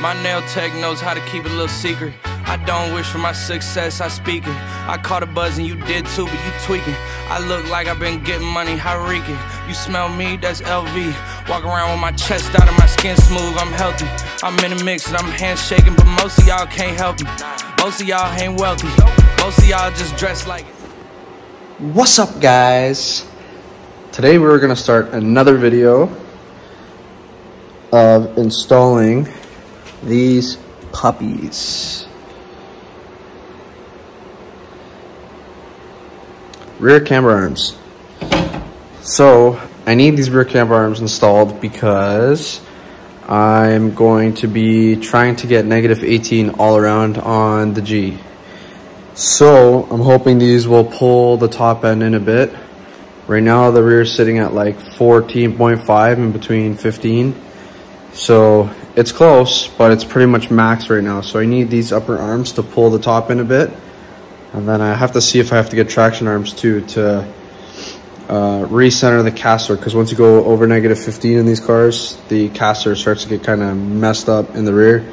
My nail tech knows how to keep it a little secret. I don't wish for my success, I speak it. I caught a buzz and you did too, but you tweaking. I look like I've been getting money, how reeking. You smell me, that's LV. Walk around with my chest out and my skin smooth, I'm healthy. I'm in a mix and I'm handshaking, but most of y'all can't help me. Most of y'all ain't wealthy. Most of y'all just dress like it. What's up, guys? Today we're gonna start another video of installing these puppies. Rear camber arms. So I need these rear camber arms installed because I'm going to be trying to get -18 all around on the G. So I'm hoping these will pull the top end in a bit. Right now the rear is sitting at like 14.5 in between 15. So it's close, but it's pretty much max right now. So I need these upper arms to pull the top in a bit. And then I have to see if I have to get traction arms too to recenter the caster, because once you go over -15 in these cars, the caster starts to get kind of messed up in the rear.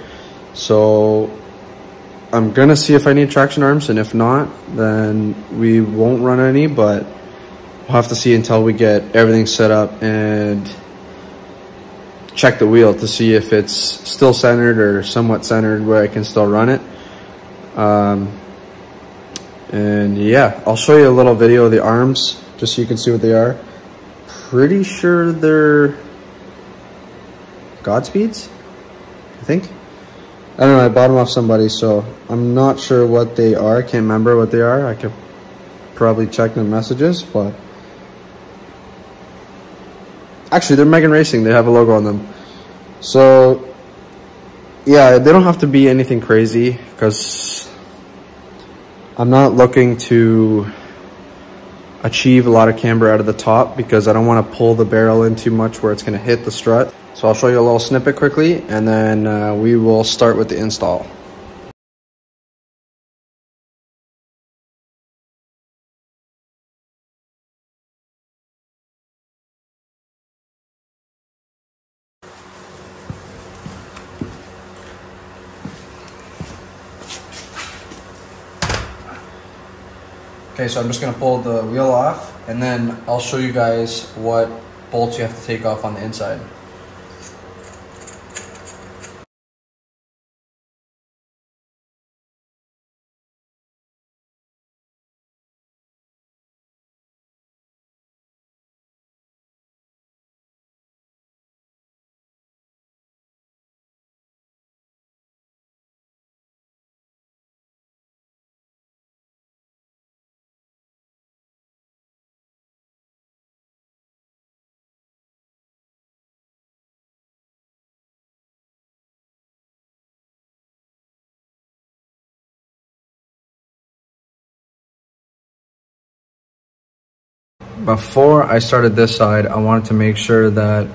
So I'm gonna see if I need traction arms, and if not, then we won't run any, but we'll have to see until we get everything set up and check the wheel to see if it's still centered or somewhat centered where I can still run it. And yeah, I'll show you a little video of the arms just so you can see what they are. Pretty sure they're Godspeeds, I think. I don't know, I bought them off somebody, so I'm not sure what they are. I can't remember what they are. I could probably check the messages, but actually they're Megan Racing. They have a logo on them. So yeah, they don't have to be anything crazy because I'm not looking to achieve a lot of camber out of the top because I don't want to pull the barrel in too much where it's going to hit the strut. So I'll show you a little snippet quickly, and then we will start with the install. Okay, so I'm just going to pull the wheel off, and then I'll show you guys what bolts you have to take off on the inside. Before I started this side, I wanted to make sure that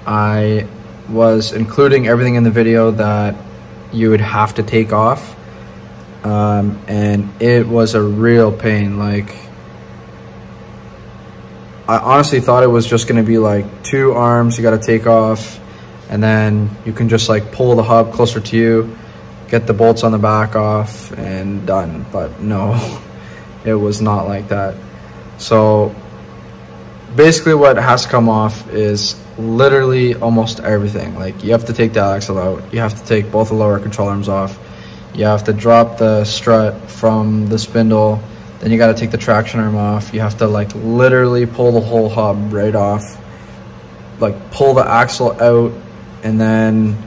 I was including everything in the video that you would have to take off, and it was a real pain. Like, I honestly thought it was just going to be like 2 arms you got to take off, and then you can just like pull the hub closer to you, get the bolts on the back off, and done. But no, it was not like that. So basically what has to come off is literally almost everything. Like, you have to take the axle out, you have to take both the lower control arms off, you have to drop the strut from the spindle, then you got to take the traction arm off, you have to like literally pull the whole hub right off, like pull the axle out, and then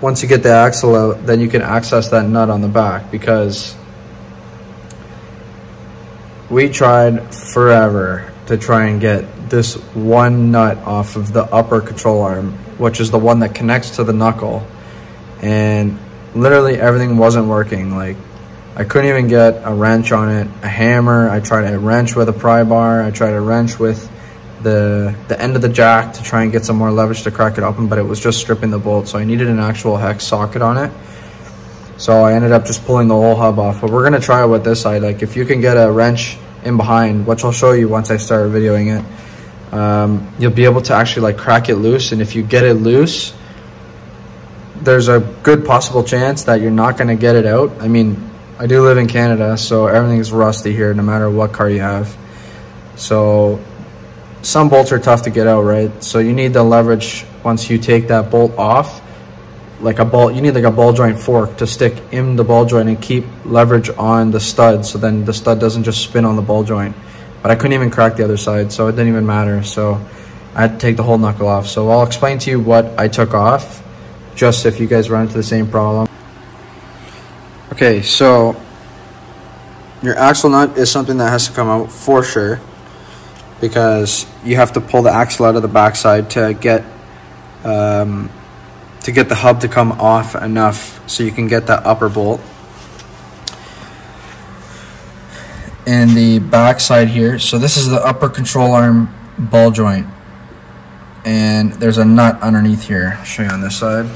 once you get the axle out, then you can access that nut on the back, because we tried forever to try and get this one nut off of the upper control arm, which is the one that connects to the knuckle, and literally everything wasn't working. Like, I couldn't even get a wrench on it, a hammer. I tried a wrench with a pry bar, I tried a wrench with the end of the jack to try and get some more leverage to crack it open, but it was just stripping the bolt, so I needed an actual hex socket on it. So I ended up just pulling the whole hub off. But we're gonna try it with this side. Like, if you can get a wrench in behind, which I'll show you once I start videoing it, you'll be able to actually like crack it loose. And if you get it loose, there's a good possible chance that you're not going to get it out. I mean, I do live in Canada, so everything is rusty here no matter what car you have. So some bolts are tough to get out, right? So you need the leverage once you take that bolt off. Like a ball, you need like a ball joint fork to stick in the ball joint and keep leverage on the stud, so then the stud doesn't just spin on the ball joint. But I couldn't even crack the other side, so it didn't even matter. So I had to take the whole knuckle off. So I'll explain to you what I took off, just if you guys run into the same problem. Okay, so your axle nut is something that has to come out for sure, because you have to pull the axle out of the backside to get the hub to come off enough so you can get that upper bolt. And the back side here, so this is the upper control arm ball joint, and there's a nut underneath here. I'll show you on this side.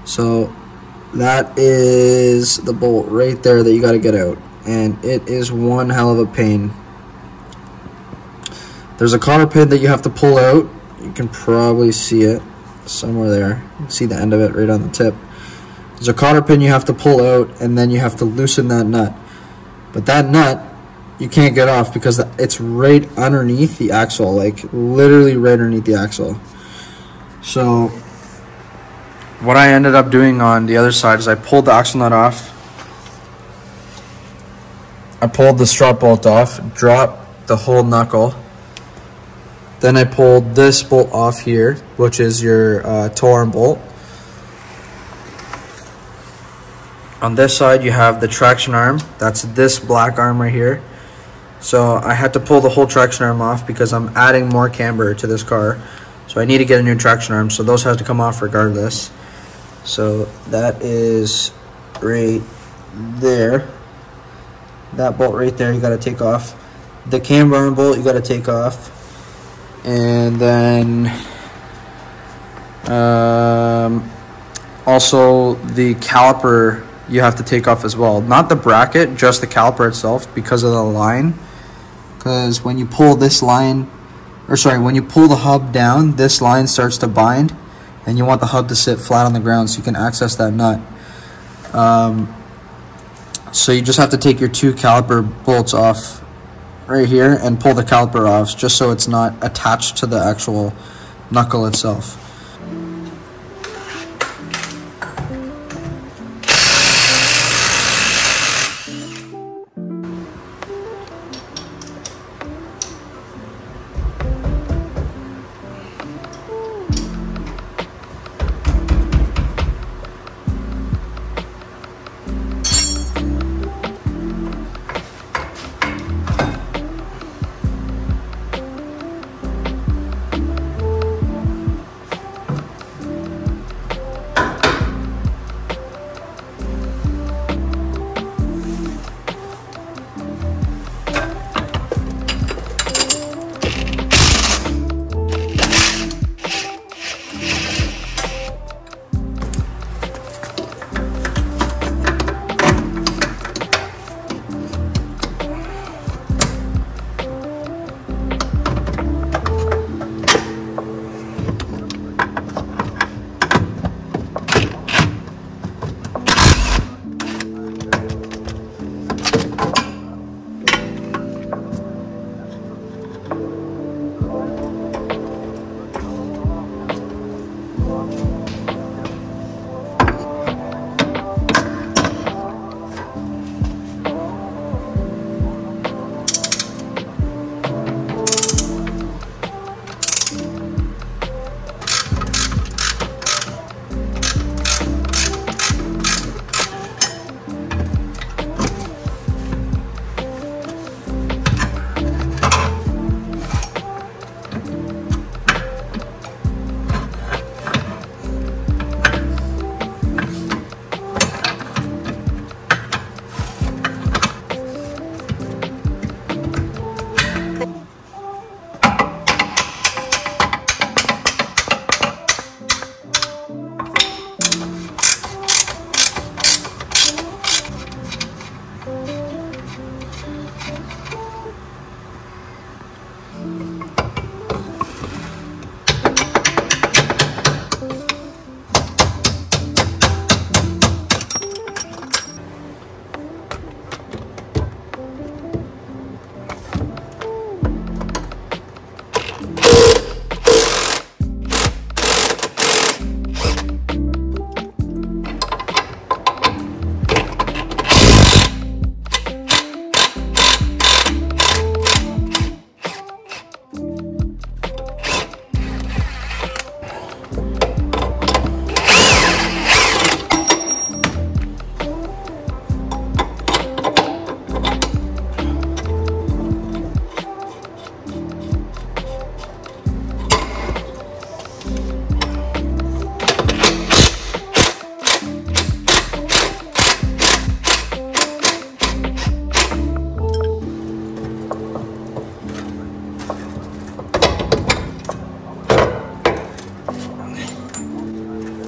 So that is the bolt right there that you got to get out, and it is one hell of a pain. There's a cotter pin that you have to pull out. You can probably see it somewhere there. You can see the end of it right on the tip. There's a cotter pin you have to pull out, and then you have to loosen that nut. But that nut, you can't get off because it's right underneath the axle, like literally right underneath the axle. So what I ended up doing on the other side is I pulled the axle nut off. I pulled the strut bolt off, dropped the whole knuckle. Then I pulled this bolt off here, which is your toe arm bolt. On this side, you have the traction arm. That's this black arm right here. So I had to pull the whole traction arm off because I'm adding more camber to this car. So I need to get a new traction arm. So those have to come off regardless. So that is right there. That bolt right there, you got to take off. The camber arm bolt, you got to take off. And then also the caliper you have to take off as well. Not the bracket, just the caliper itself, because of the line. Because when you pull this line, or sorry, when you pull the hub down, this line starts to bind, and you want the hub to sit flat on the ground so you can access that nut. So you just have to take your two caliper bolts off right here and pull the caliper off, just so it's not attached to the actual knuckle itself.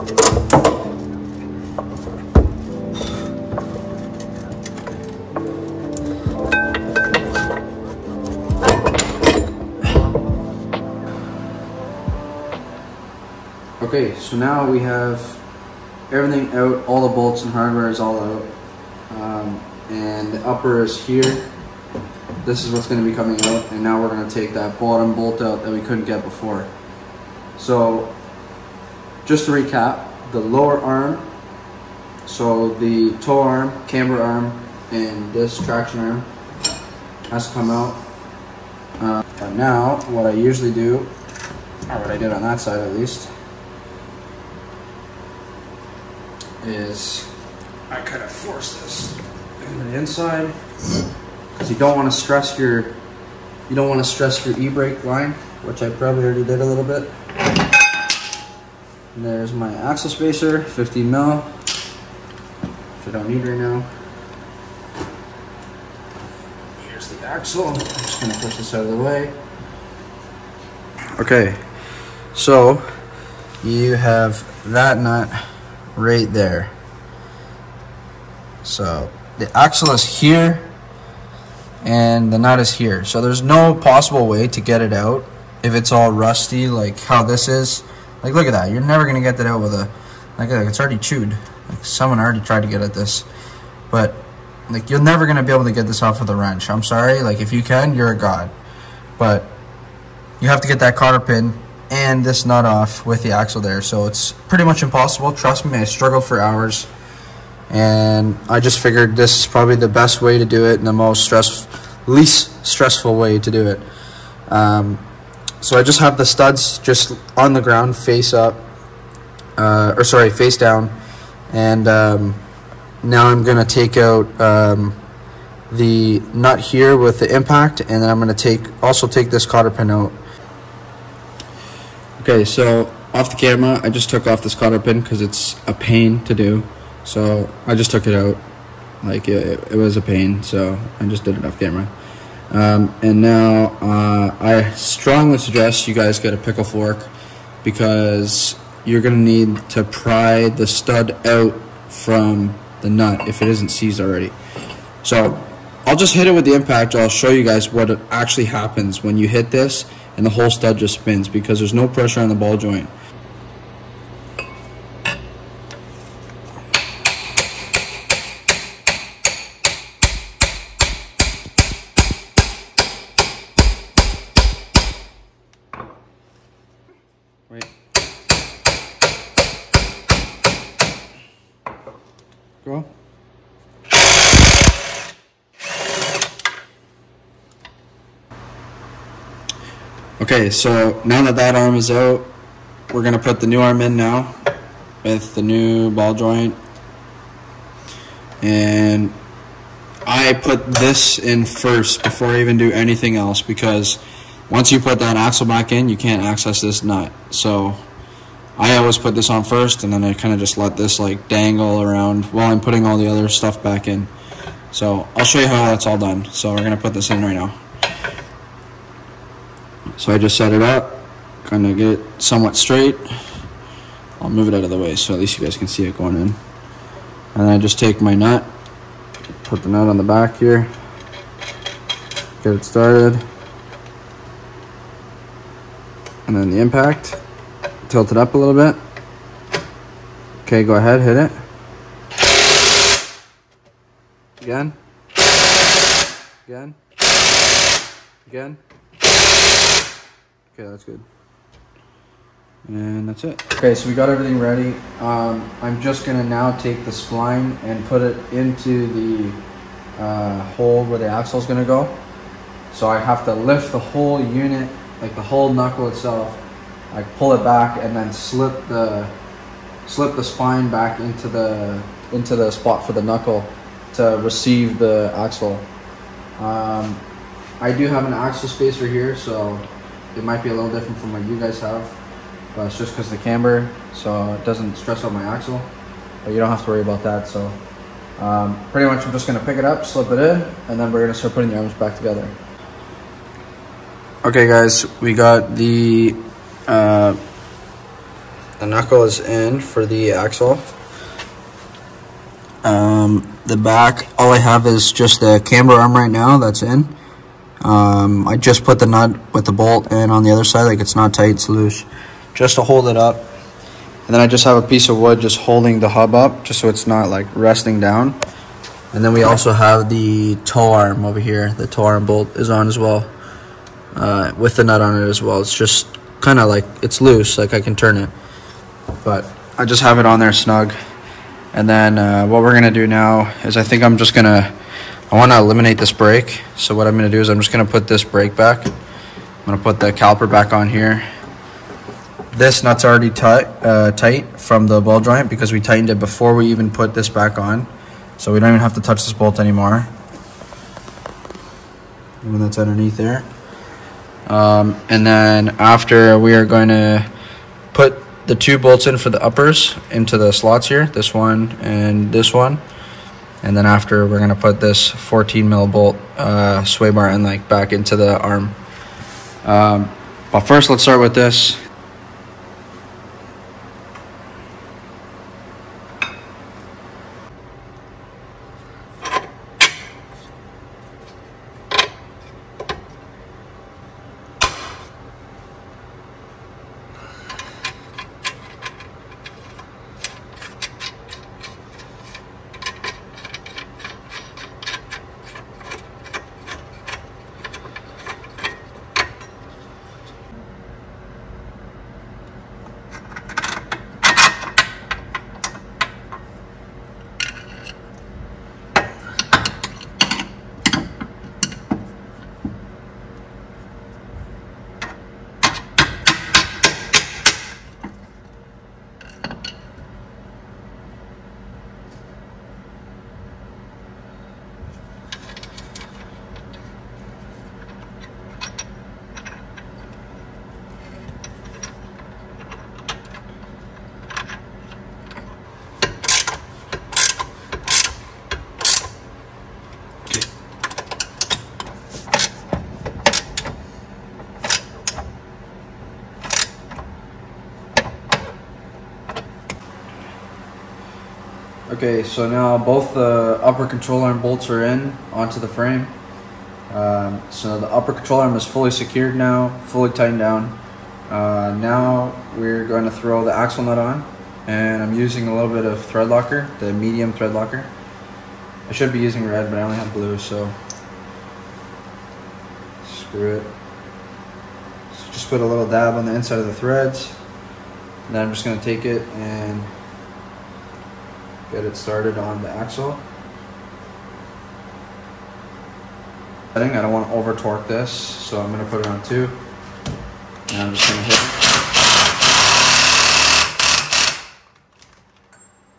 Okay, so now we have everything out, all the bolts and hardware is all out, and the upper is here. This is what's going to be coming out, and now we're going to take that bottom bolt out that we couldn't get before. So just to recap, the lower arm, so the tow arm, camber arm, and this traction arm has to come out. And now what I usually do, or what I did on that side at least, is I kind of force this into the inside, because you don't want to stress your e-brake line, which I probably already did a little bit. And there's my axle spacer, 15 mil, which I don't need right now. Here's the axle. I'm just gonna push this out of the way. Okay, so you have that nut right there. So the axle is here and the nut is here, so there's no possible way to get it out if it's all rusty like how this is. Like, look at that, you're never gonna get that out with a, like it's already chewed. Like, someone already tried to get at this, but like, you're never gonna be able to get this off with a wrench. I'm sorry, like, if you can, you're a god, but you have to get that cotter pin and this nut off with the axle there, so it's pretty much impossible. Trust me, I struggled for hours, and I just figured this is probably the best way to do it and the least stressful way to do it. So I just have the studs just on the ground, face up, face down, and now I'm gonna take out the nut here with the impact, and then I'm gonna also take this cotter pin out. Okay, so off the camera, I just took off this cotter pin because it's a pain to do. So I just took it out. Like, it was a pain, so I just did it off camera. And now I strongly suggest you guys get a pickle fork, because you're going to need to pry the stud out from the nut if it isn't seized already. So I'll just hit it with the impact. I'll show you guys what actually happens when you hit this and the whole stud just spins, because there's no pressure on the ball joint. Wait. Go. Okay, so now that arm is out, we're going to put the new arm in now with the new ball joint. And I put this in first before I even do anything else, because once you put that axle back in, you can't access this nut. So I always put this on first, and then I kind of just let this like dangle around while I'm putting all the other stuff back in. So I'll show you how that's all done. So we're going to put this in right now. So I just set it up, kind of get it somewhat straight. I'll move it out of the way so at least you guys can see it going in. And then I just take my nut, put the nut on the back here, get it started. And then the impact, tilt it up a little bit. Okay, go ahead, hit it. Again. Again. Again. Okay, that's good. And that's it. Okay, so we got everything ready. I'm just gonna now take the spline and put it into the hole where the axle is gonna go. So I have to lift the whole unit, like the whole knuckle itself. I pull it back and then slip the spine back into the spot for the knuckle to receive the axle. I do have an axle spacer here, so it might be a little different from what you guys have, but it's just because of the camber, so it doesn't stress out my axle. But you don't have to worry about that. So pretty much I'm just going to pick it up, slip it in, and then we're going to start putting the arms back together. Okay guys, we got the The knuckle is in for the axle. The back, all I have is just the camber arm right now that's in. I just put the nut with the bolt in on the other side, like it's not tight, it's loose, just to hold it up. And then I just have a piece of wood just holding the hub up, just so it's not like resting down. And then we also have the toe arm over here. The toe arm bolt is on as well, with the nut on it as well. It's just kind of like, it's loose, like I can turn it. But I just have it on there snug. And then what we're gonna do now is I want to eliminate this brake. So what I'm gonna do is I'm just gonna put this brake back. I'm gonna put the caliper back on here. This nut's already tight from the ball joint because we tightened it before we even put this back on. So we don't even have to touch this bolt anymore. And that's underneath there. And then after, we are going to put the 2 bolts in for the uppers into the slots here, this one and this one. And then after, we're going to put this 14 mil bolt sway bar and like back into the arm. But first, let's start with this. Okay, so now both the upper control arm bolts are in onto the frame. So the upper control arm is fully secured now, fully tightened down. Now we're going to throw the axle nut on, and I'm using a little bit of thread locker, the medium thread locker. I should be using red, but I only have blue, so screw it. So just put a little dab on the inside of the threads, and then I'm just going to take it and get it started on the axle. I don't want to over torque this, so I'm going to put it on 2, and I'm just going to hit it.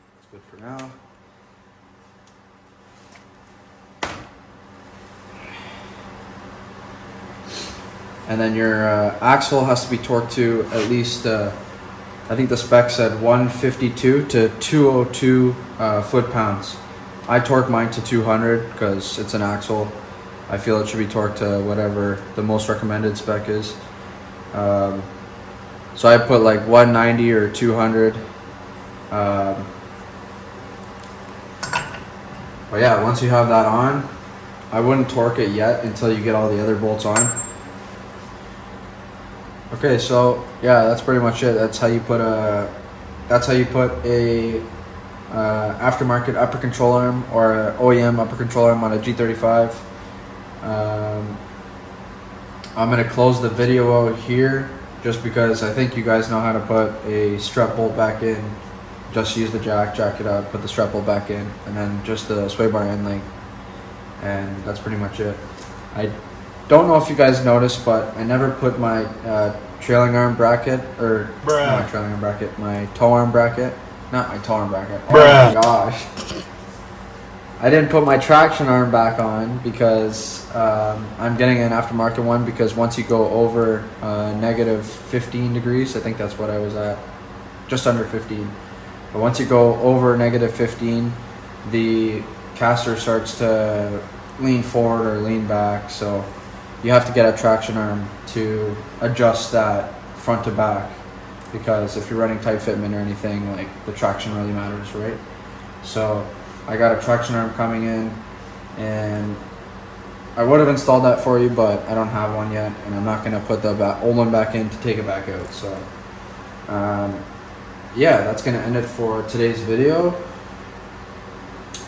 That's good for now. And then your axle has to be torqued to at least, I think the spec said 152 to 202 foot-pounds. I torque mine to 200 because it's an axle. I feel it should be torqued to whatever the most recommended spec is. So I put like 190 or 200. But yeah, once you have that on, I wouldn't torque it yet until you get all the other bolts on. Okay, so yeah, that's pretty much it. That's how you put a aftermarket upper control arm or an OEM upper control arm on a G35. I'm gonna close the video out here just because I think you guys know how to put a strap bolt back in. Just use the jack it up, put the strap bolt back in, and then just the sway bar end link, and that's pretty much it. I don't know if you guys noticed, but I never put my trailing arm bracket, or not my trailing arm bracket, my toe arm bracket. Not my toe arm bracket. Oh my gosh. I didn't put my traction arm back on because I'm getting an aftermarket one, because once you go over negative 15 degrees, I think that's what I was at, just under 15. But once you go over negative 15, the caster starts to lean forward or lean back, so you have to get a traction arm to adjust that front to back. because if you're running tight fitment or anything, like the traction really matters, right? So I got a traction arm coming in, and I would have installed that for you, but I don't have one yet, and I'm not going to put the old one back in to take it back out. So yeah, that's going to end it for today's video.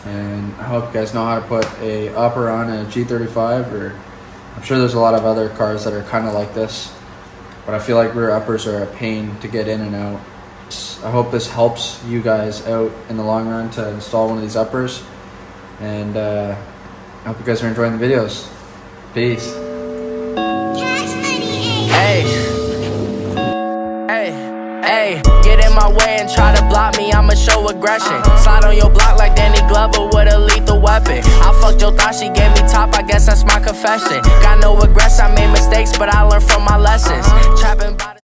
And I hope you guys know how to put a upper on a G35, or I'm sure there's a lot of other cars that are kind of like this, but I feel like rear uppers are a pain to get in and out. I hope this helps you guys out in the long run to install one of these uppers, and I hope you guys are enjoying the videos. Peace. Hey, get in my way and try to block me, I'ma show aggression. Slide on your block like Danny Glover with a lethal weapon. I fucked your thought, she gave me top, I guess that's my confession. Got no regrets, I